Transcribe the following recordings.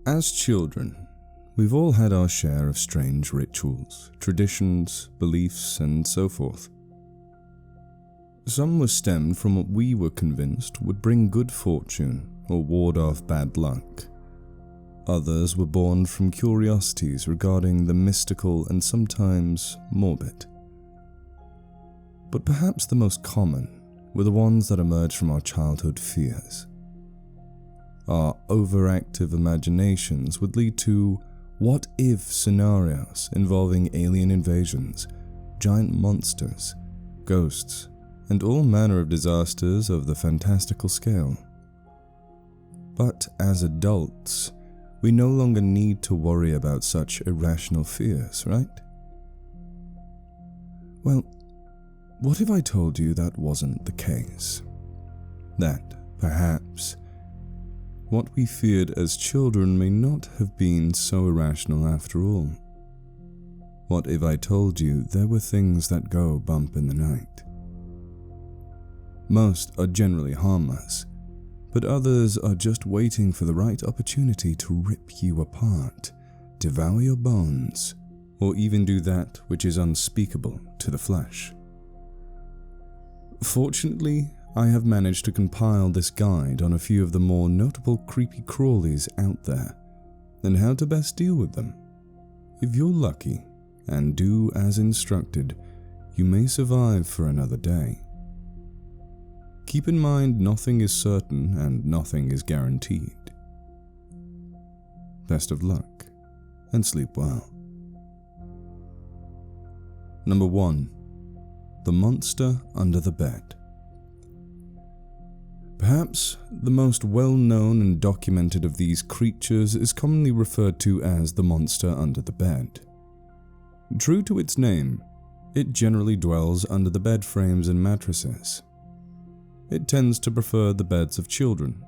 As children, we've all had our share of strange rituals, traditions, beliefs, and so forth. Some were stemmed from what we were convinced would bring good fortune or ward off bad luck. Others were born from curiosities regarding the mystical and sometimes morbid. But perhaps the most common were the ones that emerged from our childhood fears. Our overactive imaginations would lead to what-if scenarios involving alien invasions, giant monsters, ghosts, and all manner of disasters of the fantastical scale. But as adults, we no longer need to worry about such irrational fears, right? Well, what if I told you that wasn't the case? That, perhaps, what we feared as children may not have been so irrational after all? What if I told you there were things that go bump in the night? Most are generally harmless, but others are just waiting for the right opportunity to rip you apart, devour your bones, or even do that which is unspeakable to the flesh. Fortunately, I have managed to compile this guide on a few of the more notable creepy crawlies out there, and how to best deal with them. If you're lucky and do as instructed, you may survive for another day. Keep in mind, nothing is certain and nothing is guaranteed. Best of luck, and sleep well. Number 1. The Monster Under the Bed. Perhaps the most well-known and documented of these creatures is commonly referred to as the monster under the bed. True to its name, it generally dwells under the bed frames and mattresses. It tends to prefer the beds of children,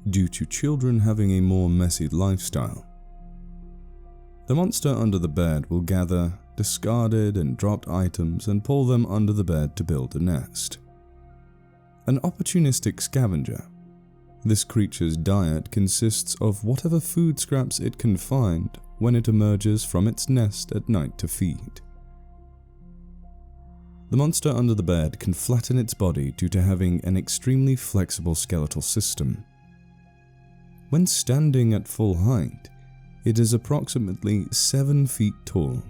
due to children having a more messy lifestyle. The monster under the bed will gather discarded and dropped items and pull them under the bed to build a nest. An opportunistic scavenger, this creature's diet consists of whatever food scraps it can find when it emerges from its nest at night to feed. The monster under the bed can flatten its body due to having an extremely flexible skeletal system. When standing at full height, it is approximately 7 feet tall.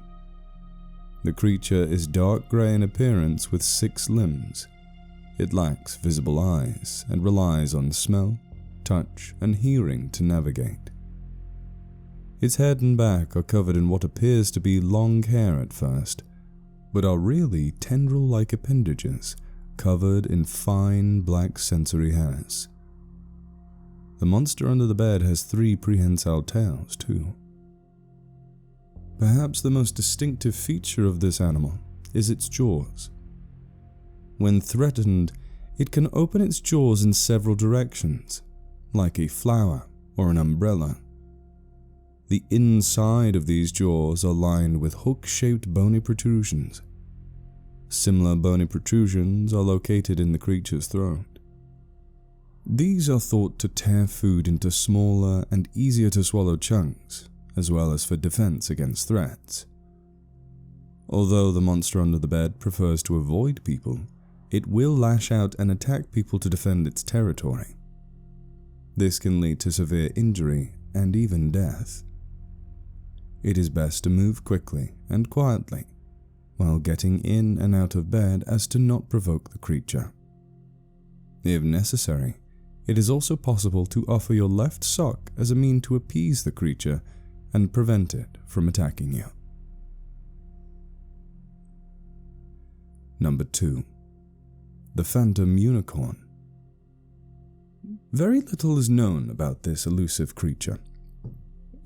The creature is dark grey in appearance with 6 limbs. It lacks visible eyes and relies on smell, touch, and hearing to navigate. Its head and back are covered in what appears to be long hair at first, but are really tendril-like appendages covered in fine black sensory hairs. The monster under the bed has 3 prehensile tails too. Perhaps the most distinctive feature of this animal is its jaws. When threatened, it can open its jaws in several directions, like a flower or an umbrella. The inside of these jaws are lined with hook-shaped bony protrusions. Similar bony protrusions are located in the creature's throat. These are thought to tear food into smaller and easier to swallow chunks, as well as for defense against threats. Although the monster under the bed prefers to avoid people, it will lash out and attack people to defend its territory. This can lead to severe injury and even death. It is best to move quickly and quietly while getting in and out of bed as to not provoke the creature. If necessary, it is also possible to offer your left sock as a mean to appease the creature and prevent it from attacking you. Number 2. The Phantom Unicorn. Very little is known about this elusive creature.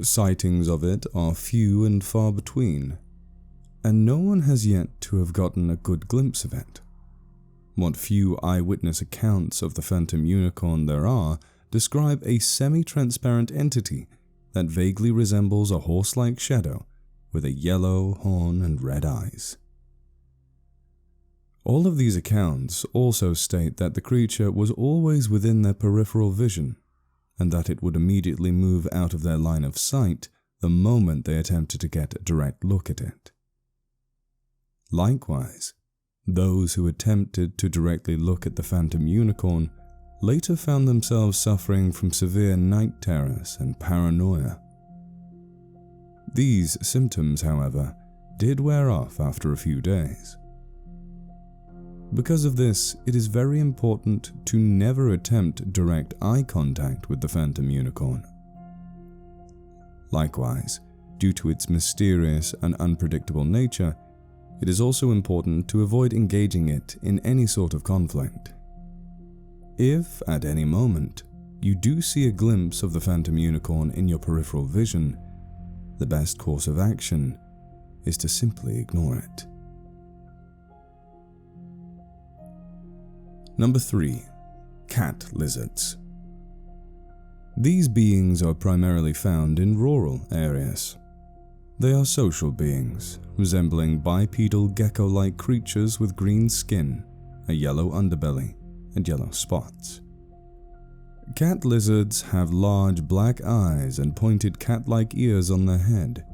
Sightings of it are few and far between, and no one has yet to have gotten a good glimpse of it. What few eyewitness accounts of the phantom unicorn there are describe a semi-transparent entity that vaguely resembles a horse-like shadow with a yellow horn and red eyes. All of these accounts also state that the creature was always within their peripheral vision, and that it would immediately move out of their line of sight the moment they attempted to get a direct look at it. Likewise, those who attempted to directly look at the phantom unicorn later found themselves suffering from severe night terrors and paranoia. These symptoms, however, did wear off after a few days. Because of this, it is very important to never attempt direct eye contact with the phantom unicorn. Likewise, due to its mysterious and unpredictable nature, it is also important to avoid engaging it in any sort of conflict. If, at any moment, you do see a glimpse of the phantom unicorn in your peripheral vision, the best course of action is to simply ignore it. Number 3. Cat lizards. These beings are primarily found in rural areas. They are social beings, resembling bipedal gecko-like creatures with green skin, a yellow underbelly, and yellow spots. Cat lizards have large black eyes and pointed cat-like ears on their head.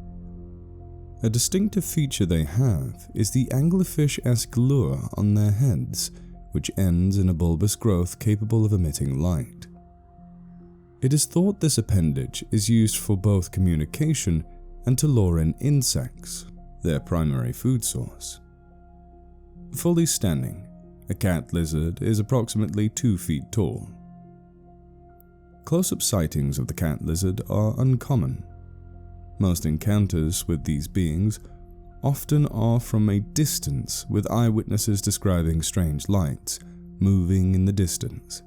A distinctive feature they have is the anglerfish-esque lure on their heads, which ends in a bulbous growth capable of emitting light. It is thought this appendage is used for both communication and to lure in insects, their primary food source. Fully standing, a cat lizard is approximately 2 feet tall. Close-up sightings of the cat lizard are uncommon. Most encounters with these beings often are from a distance, with eyewitnesses describing strange lights moving in the distance.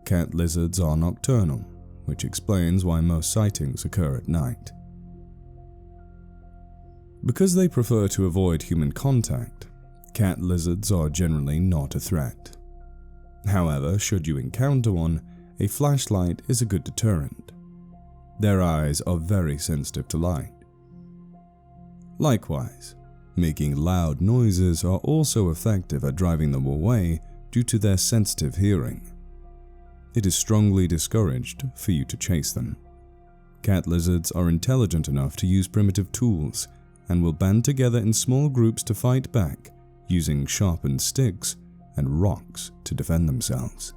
Cat lizards are nocturnal, which explains why most sightings occur at night. Because they prefer to avoid human contact, cat lizards are generally not a threat. However, should you encounter one, a flashlight is a good deterrent. Their eyes are very sensitive to light. Likewise, making loud noises are also effective at driving them away due to their sensitive hearing. It is strongly discouraged for you to chase them. Cat lizards are intelligent enough to use primitive tools and will band together in small groups to fight back, using sharpened sticks and rocks to defend themselves.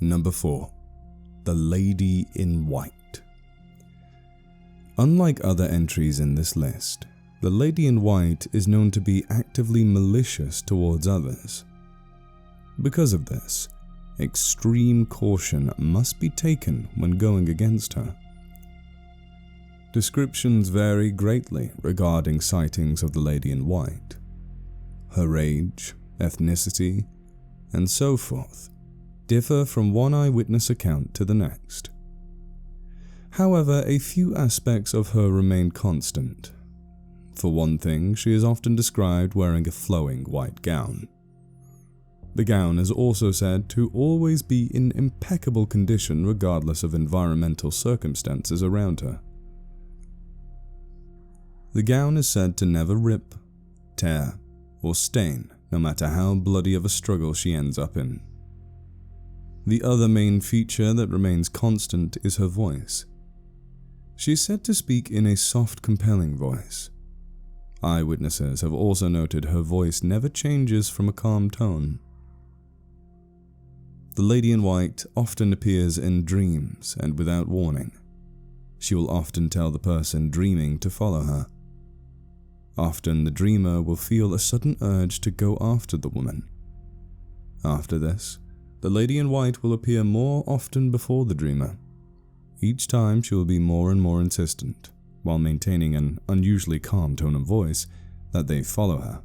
Number 4. The Lady in White. Unlike other entries in this list, the Lady in White is known to be actively malicious towards others. Because of this, extreme caution must be taken when going against her. Descriptions vary greatly regarding sightings of the Lady in White. Her age, ethnicity, and so forth differ from one eyewitness account to the next. However, a few aspects of her remain constant. For one thing, she is often described wearing a flowing white gown. The gown is also said to always be in impeccable condition regardless of environmental circumstances around her. The gown is said to never rip, tear, or stain, no matter how bloody of a struggle she ends up in. The other main feature that remains constant is her voice. She is said to speak in a soft, compelling voice. Eyewitnesses have also noted her voice never changes from a calm tone. The Lady in White often appears in dreams and without warning. She will often tell the person dreaming to follow her. Often the dreamer will feel a sudden urge to go after the woman. After this, the Lady in White will appear more often before the dreamer. Each time she will be more and more insistent, while maintaining an unusually calm tone of voice, that they follow her.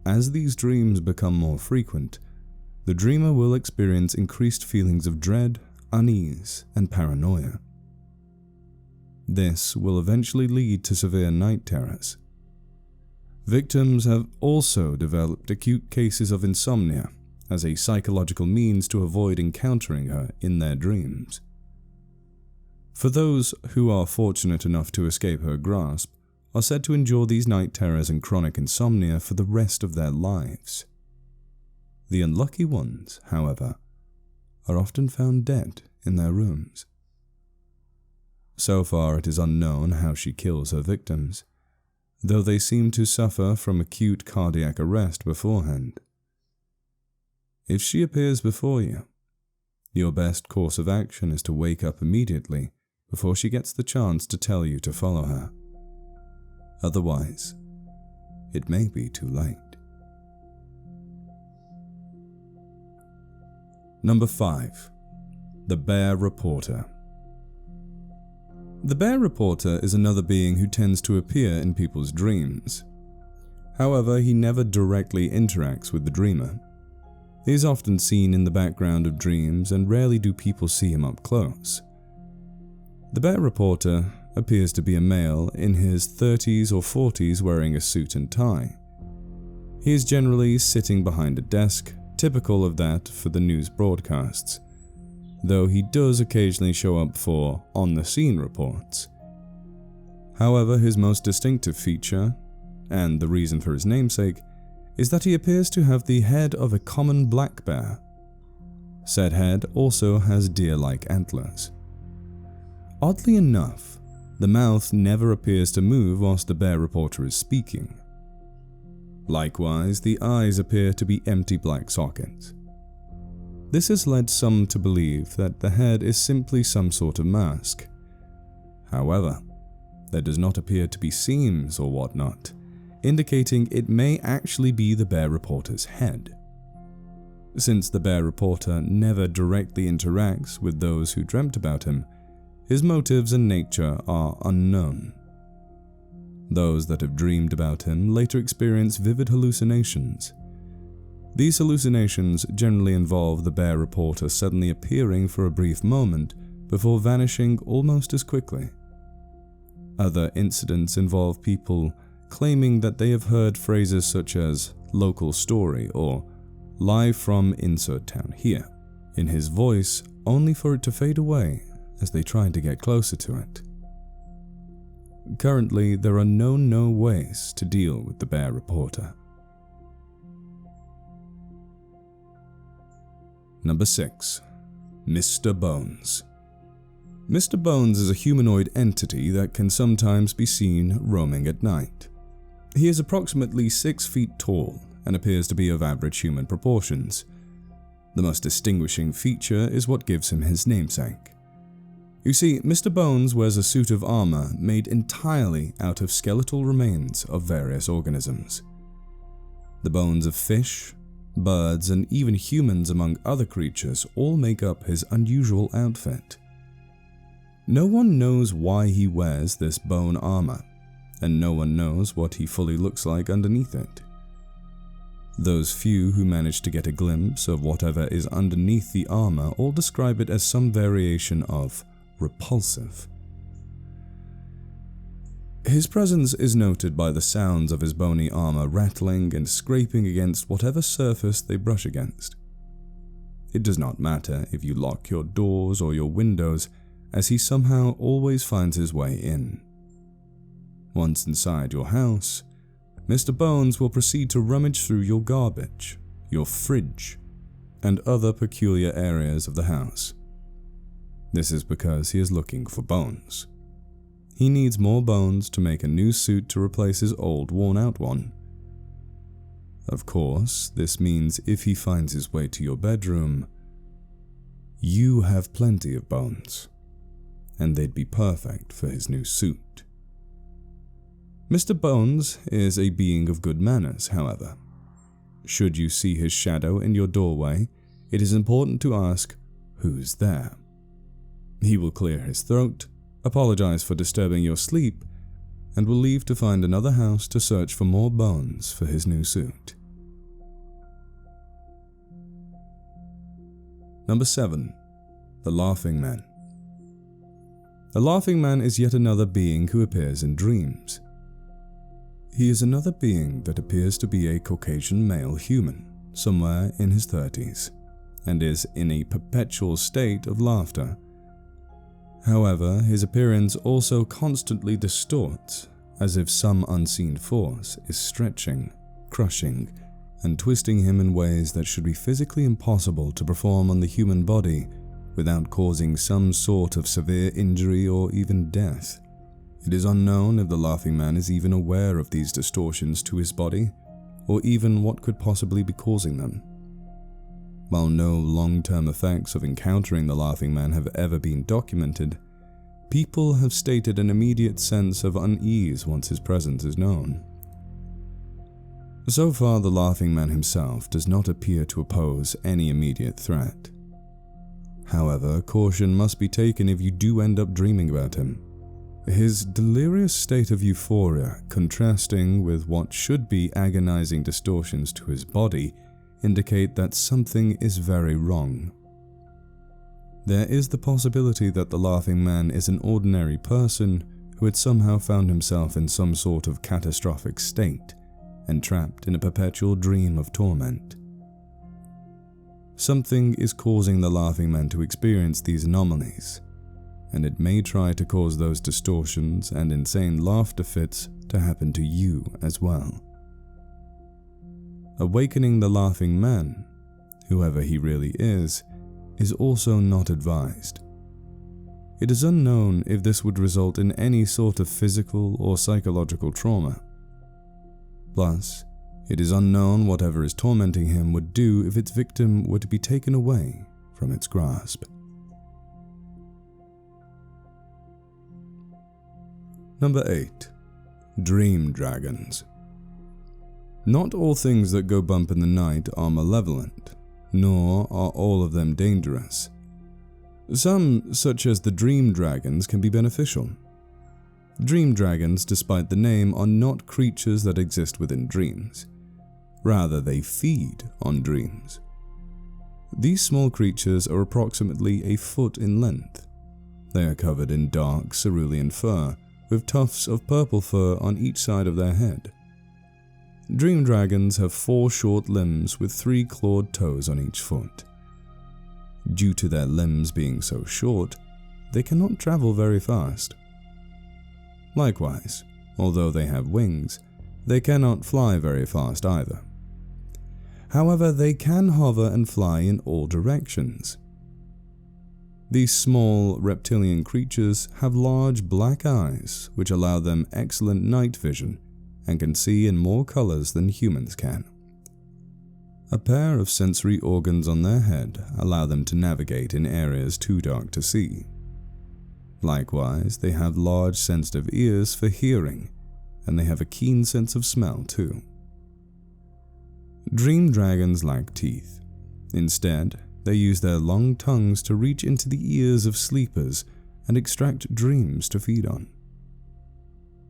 As these dreams become more frequent, the dreamer will experience increased feelings of dread, unease, and paranoia. This will eventually lead to severe night terrors. Victims have also developed acute cases of insomnia as a psychological means to avoid encountering her in their dreams. For those who are fortunate enough to escape her grasp, are said to endure these night terrors and chronic insomnia for the rest of their lives. The unlucky ones, however, are often found dead in their rooms. So far, it is unknown how she kills her victims, though they seem to suffer from acute cardiac arrest beforehand. If she appears before you, your best course of action is to wake up immediately before she gets the chance to tell you to follow her. Otherwise, it may be too late. Number 5. The Bear Reporter. The Bear Reporter is another being who tends to appear in people's dreams. However, he never directly interacts with the dreamer. He is often seen in the background of dreams, and rarely do people see him up close. The Bear Reporter appears to be a male in his 30s or 40s wearing a suit and tie. He is generally sitting behind a desk, typical of that for the news broadcasts, though he does occasionally show up for on-the-scene reports. However, his most distinctive feature, and the reason for his namesake, is that he appears to have the head of a common black bear. Said head also has deer-like antlers. Oddly enough, the mouth never appears to move whilst the Bear Reporter is speaking. Likewise, the eyes appear to be empty black sockets. This has led some to believe that the head is simply some sort of mask. However, there does not appear to be seams or whatnot, indicating it may actually be the Bear Reporter's head. Since the Bear Reporter never directly interacts with those who dreamt about him, his motives and nature are unknown. Those that have dreamed about him later experience vivid hallucinations. These hallucinations generally involve the Bear Reporter suddenly appearing for a brief moment before vanishing almost as quickly. Other incidents involve people claiming that they have heard phrases such as "local story" or "live from insert town here" in his voice, only for it to fade away as they try to get closer to it. Currently, there are no ways to deal with the Bear Reporter. Number 6. Mr. Bones. Mr. Bones is a humanoid entity that can sometimes be seen roaming at night. He is approximately 6 feet tall and appears to be of average human proportions. The most distinguishing feature is what gives him his namesake. You see, Mr. Bones wears a suit of armor made entirely out of skeletal remains of various organisms. The bones of fish, birds, and even humans, among other creatures, all make up his unusual outfit. No one knows why he wears this bone armor, and no one knows what he fully looks like underneath it. Those few who manage to get a glimpse of whatever is underneath the armor all describe it as some variation of repulsive. His presence is noted by the sounds of his bony armor rattling and scraping against whatever surface they brush against. It does not matter if you lock your doors or your windows, as he somehow always finds his way in. Once inside your house, Mr. Bones will proceed to rummage through your garbage, your fridge, and other peculiar areas of the house. This is because he is looking for bones. He needs more bones to make a new suit to replace his old, worn-out one. Of course, this means if he finds his way to your bedroom, you have plenty of bones, and they'd be perfect for his new suit. Mr. Bones is a being of good manners, however. Should you see his shadow in your doorway, it is important to ask, "Who's there?" He will clear his throat, apologize for disturbing your sleep, and will leave to find another house to search for more bones for his new suit. Number 7. The Laughing Man. The Laughing Man is yet another being who appears in dreams. He is another being that appears to be a Caucasian male human, somewhere in his 30s, and is in a perpetual state of laughter. However, his appearance also constantly distorts, as if some unseen force is stretching, crushing, and twisting him in ways that should be physically impossible to perform on the human body without causing some sort of severe injury or even death. It is unknown if the Laughing Man is even aware of these distortions to his body, or even what could possibly be causing them. While no long-term effects of encountering the Laughing Man have ever been documented, people have stated an immediate sense of unease once his presence is known. So far, the Laughing Man himself does not appear to pose any immediate threat. However, caution must be taken if you do end up dreaming about him. His delirious state of euphoria, contrasting with what should be agonizing distortions to his body, indicate that something is very wrong. There is the possibility that the Laughing Man is an ordinary person who had somehow found himself in some sort of catastrophic state, entrapped in a perpetual dream of torment. Something is causing the Laughing Man to experience these anomalies, and it may try to cause those distortions and insane laughter fits to happen to you as well. Awakening the Laughing Man, whoever he really is also not advised. It is unknown if this would result in any sort of physical or psychological trauma. Plus, it is unknown whatever is tormenting him would do if its victim were to be taken away from its grasp. Number 8. Dream Dragons. Not all things that go bump in the night are malevolent, nor are all of them dangerous. Some, such as the dream dragons, can be beneficial. Dream dragons, despite the name, are not creatures that exist within dreams. Rather, they feed on dreams. These small creatures are approximately a foot in length. They are covered in dark cerulean fur, with tufts of purple fur on each side of their head. Dream dragons have 4 short limbs with 3 clawed toes on each foot. Due to their limbs being so short, they cannot travel very fast. Likewise, although they have wings, they cannot fly very fast either. However, they can hover and fly in all directions. These small reptilian creatures have large black eyes which allow them excellent night vision and can see in more colors than humans can. A pair of sensory organs on their head allow them to navigate in areas too dark to see. Likewise, they have large sensitive ears for hearing, and they have a keen sense of smell too. Dream dragons lack teeth. Instead, they use their long tongues to reach into the ears of sleepers and extract dreams to feed on.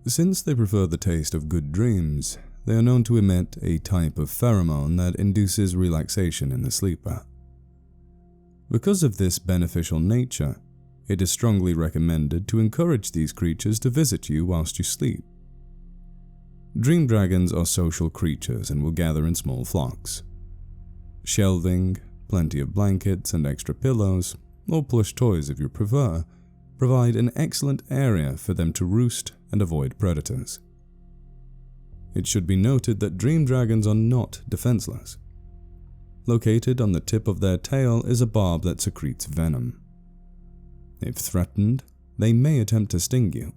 Since they prefer the taste of good dreams, they are known to emit a type of pheromone that induces relaxation in the sleeper. Because of this beneficial nature, it is strongly recommended to encourage these creatures to visit you whilst you sleep. Dream dragons are social creatures and will gather in small flocks. Shelving, plenty of blankets and extra pillows, or plush toys if you prefer, provide an excellent area for them to roost and avoid predators. It should be noted that dream dragons are not defenseless. Located on the tip of their tail is a barb that secretes venom. If threatened, they may attempt to sting you.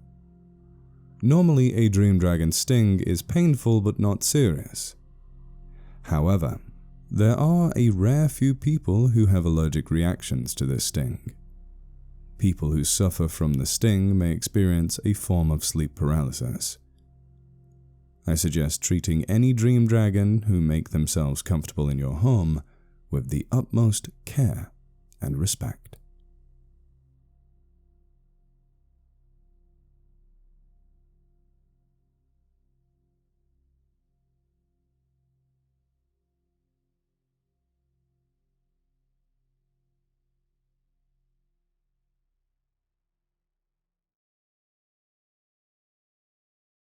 Normally, a dream dragon's sting is painful but not serious. However, there are a rare few people who have allergic reactions to this sting. People who suffer from the sting may experience a form of sleep paralysis. I suggest treating any dream dragon who make themselves comfortable in your home with the utmost care and respect.